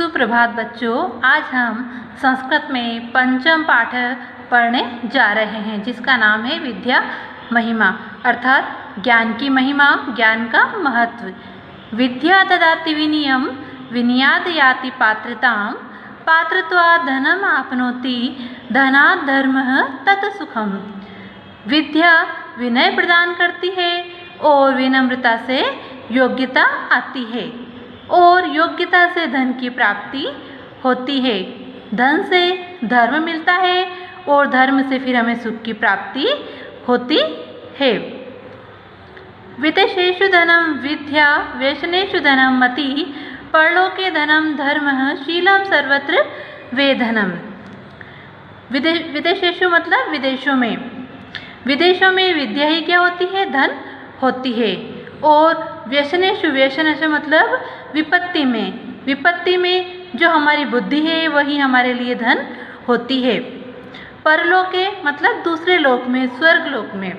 सुप्रभात बच्चों, आज हम संस्कृत में पंचम पाठ पढ़ने जा रहे हैं जिसका नाम है विद्या महिमा अर्थात ज्ञान की महिमा, ज्ञान का महत्व। विद्या ददाति विनयम विनयाद याति पात्रताम पात्रत्वात् धनम आपनोति धनात् धर्मः तत् सुखम। विद्या विनय प्रदान करती है और विनम्रता से योग्यता आती है और योग्यता से धन की प्राप्ति होती है। धन से धर्म मिलता है और धर्म से फिर हमें सुख की प्राप्ति होती है। विदेशेषु धनम विद्या व्यसनेषु धनम मति परलोके धनम धर्मः शीलम सर्वत्र वेधनम। विदेशेषु मतलब विदेशों में। विदेशों में विद्या ही क्या होती है? धन होती है। और व्यसनेषु, व्यसनेषु मतलब विपत्ति में। विपत्ति में जो हमारी बुद्धि है वही हमारे लिए धन होती है। परलोके मतलब दूसरे लोक में, स्वर्ग लोक में।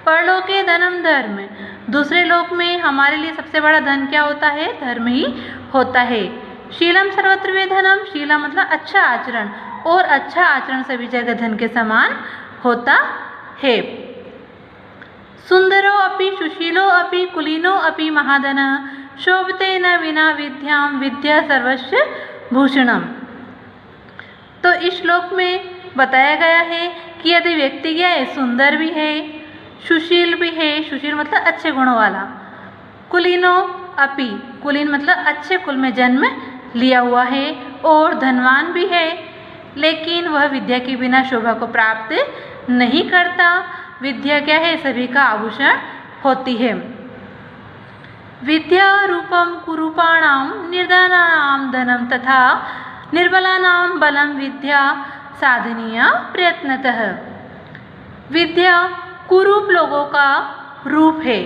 परलोके धनम धर्म, दूसरे लोक में हमारे लिए सबसे बड़ा धन क्या होता है? धर्म ही होता है। शीलम सर्वत्र वेधनम, शीला मतलब अच्छा आचरण, और अच्छा आचरण सभी जगह धन के समान होता है। सुंदरो अपि सुशीलो अपि कुलीनो अपि महाधनः शोभते न विना विद्याम विद्या सर्वस्व भूषणम। तो इस श्लोक में बताया गया है कि यदि व्यक्ति क्या है? सुंदर भी है, सुशील भी है, सुशील मतलब अच्छे गुणों वाला, कुलीनो अपि, कुलीन मतलब अच्छे कुल में जन्म लिया हुआ है, और धनवान भी है, लेकिन वह विद्या के बिना शोभा को प्राप्त नहीं करता। विद्या क्या है? सभी का आभूषण होती है। विद्या रूपम कुरूपाणाम निर्धनानाम धनम तथा निर्बलानाम बलम विद्या साधनीय प्रयत्नतः। विद्या कुरूप लोगों का रूप है,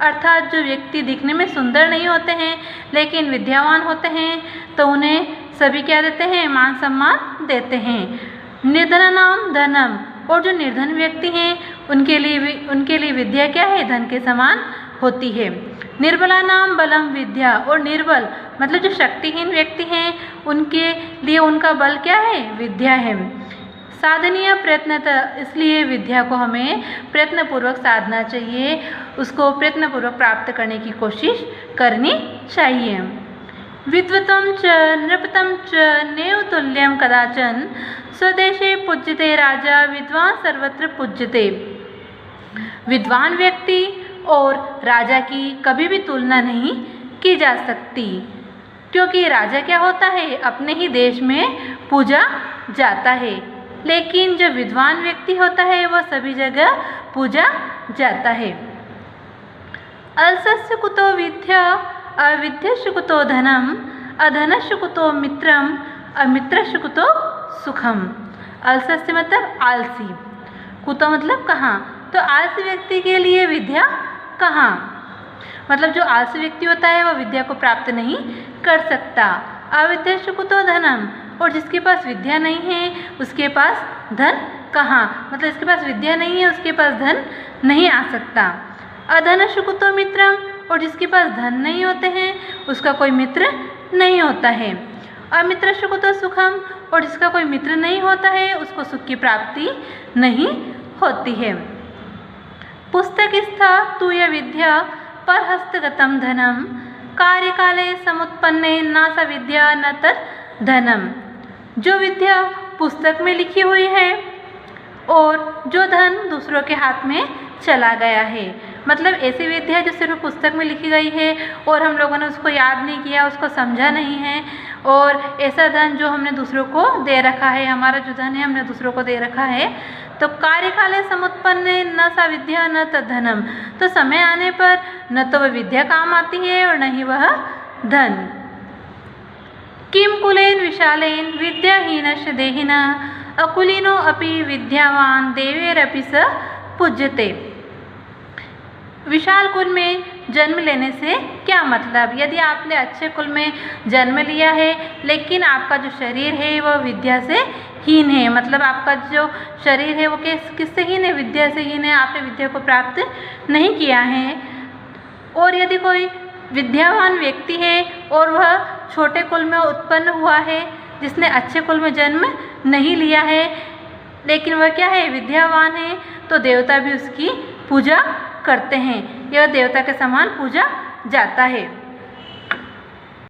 अर्थात जो व्यक्ति दिखने में सुंदर नहीं होते हैं लेकिन विद्यावान होते हैं तो उन्हें सभी क्या देते हैं? मान सम्मान देते हैं। निर्धनानाम धनम, और जो निर्धन व्यक्ति हैं उनके लिए विद्या क्या है? धन के समान होती है। निर्बला नाम बलम विद्या, और निर्बल मतलब जो शक्तिहीन व्यक्ति हैं उनके लिए उनका बल क्या है? विद्या है। साधनीय प्रयत्नतः, इसलिए विद्या को हमें प्रयत्नपूर्वक साधना चाहिए, उसको प्रयत्नपूर्वक प्राप्त करने की कोशिश करनी चाहिए। विद्वत्वं च नृपतं च नैव तुल्यं कदाचन स्वदेशे पूज्यते राजा विद्वान सर्वत्र पूज्यते। विद्वान व्यक्ति और राजा की कभी भी तुलना नहीं की जा सकती, क्योंकि राजा क्या होता है? अपने ही देश में पूजा जाता है, लेकिन जो विद्वान व्यक्ति होता है वह सभी जगह पूजा जाता है। अलसस्य कुतो विद्या अविद्यस्य कुतो धनम अधनस्य कुतो मित्रम अमित्रस्य कुतो सुखम। अलसस्य मतलब आलसी, कुतो मतलब कहाँ, तो आलसी व्यक्ति के लिए विद्या कहाँ, मतलब जो आलसी व्यक्ति होता है वह विद्या को प्राप्त नहीं कर सकता। अविद्यस्य कुतो धनम, और जिसके पास विद्या नहीं है उसके पास धन कहाँ, मतलब जिसके पास विद्या नहीं है उसके पास धन नहीं आ सकता। अधनस्य कुतो मित्रम, और जिसके पास धन नहीं होते हैं उसका कोई मित्र नहीं होता है। अमित्रस्य कुतो सुखम, और जिसका कोई मित्र नहीं होता है उसको सुख की प्राप्ति नहीं होती है। पुस्तकस्था तु य विद्या परहस्तगतं धनम कार्यकाले समुत्पन्ने न स विद्या न तत् धनम। जो विद्या पुस्तक में लिखी हुई है और जो धन दूसरों के हाथ में चला गया है, मतलब ऐसी विद्या जो सिर्फ पुस्तक में लिखी गई है और हम लोगों ने उसको याद नहीं किया, उसको समझा नहीं है, और ऐसा धन जो हमने दूसरों को दे रखा है, हमारा जो धन है हमने दूसरों को दे रखा है, तो कार्यकाले समुत्पन्ने न सा विद्या न तद्धनम, तो समय आने पर न तो वह विद्या काम आती है और न ही वह धन। किम कुलेन विशालेन विद्याहीनस्य देहिनः अकुलीनो अपि विद्यावान देवेरपि स पूज्यते। विशाल कुल में जन्म लेने से क्या मतलब? यदि आपने अच्छे कुल में जन्म लिया है लेकिन आपका जो शरीर है वह विद्या से हीन है, मतलब आपका जो शरीर है वो किससे हीन है? विद्या से हीन है, आपने विद्या को प्राप्त नहीं किया है। और यदि कोई विद्यावान व्यक्ति है और वह छोटे कुल में उत्पन्न हुआ है, जिसने अच्छे कुल में जन्म नहीं लिया है, लेकिन वह क्या है, विद्यावान है, तो देवता भी उसकी पूजा करते हैं, यह देवता के समान पूजा जाता है।